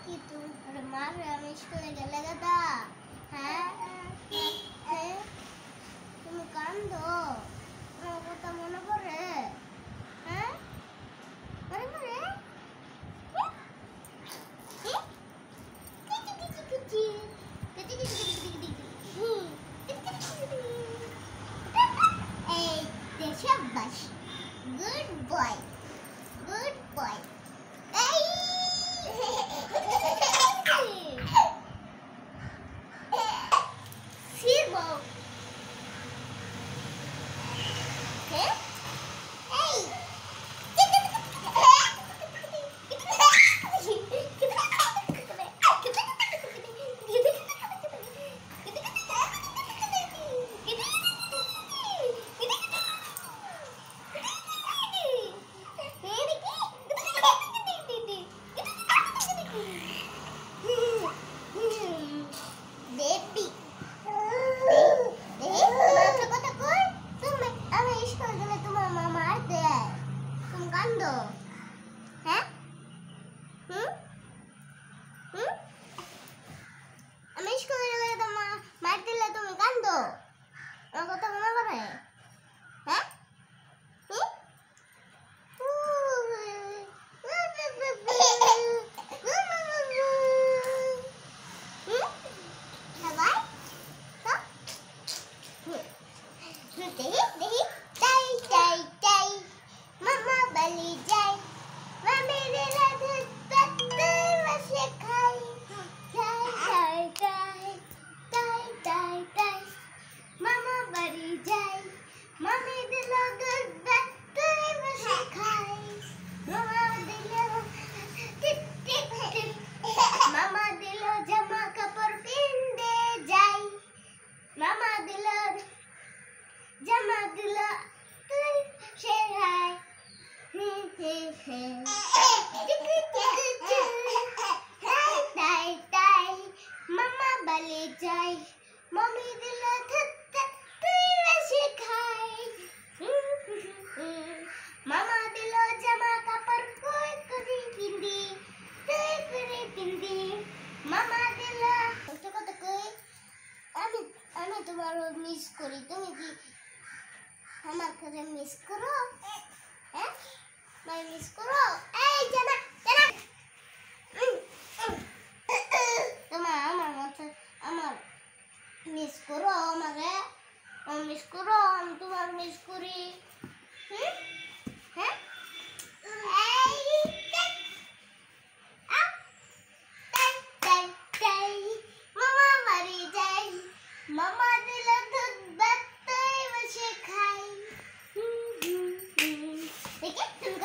কি তুমি মারে আমি স্কুলে গেলে গাদা? হ্যাঁ হ্যাঁ তুমি কান্দো, আমার কথা মনে পড়ে? হ্যাঁ মনে পড়ে? এই দেশাবাস গুড বয় গুড বয়। এই সিরবো হ্যাঁ এই বেবি কান্দো? হ্যাঁ আমি স্কুলে গেলে তোমার মার দিলে তুমি কান্দো? আমার কথা মনে পড়ে? হ্যাঁ মামা বালি যাই মামি দিলা দুধ পাতে বসে খাই যাই যাই যাই যাই যাই মামা বাড়ি যাই মামি দিলা দুধ পাতে বসে খাই মামা দিল টিপ টিপ টিপ মামা দিল জামা কাপড় পিনতে যাই মামা দিল জামা দিল তুই সেরাই মামা বালি যাই মামি দিল তুই বেশি খাই মামা দিল জামা কাপড় কই করে পিন্দি তুই করে পিন্দি মামা দিল কত কই আমি আমি তোমার মিস করি, তুমি কি আমার কাছে মিস করো? হ্যাঁ मैं मिस करो এই জানা জানা তোমার আমার মতো আমার মিস করো আমাকে মিস করো আমি তোমার মিস করি হ্যাঁ মামা বাড়ি যাই মামা দিল দুধ ভাত বসে খাই দেখে তুমি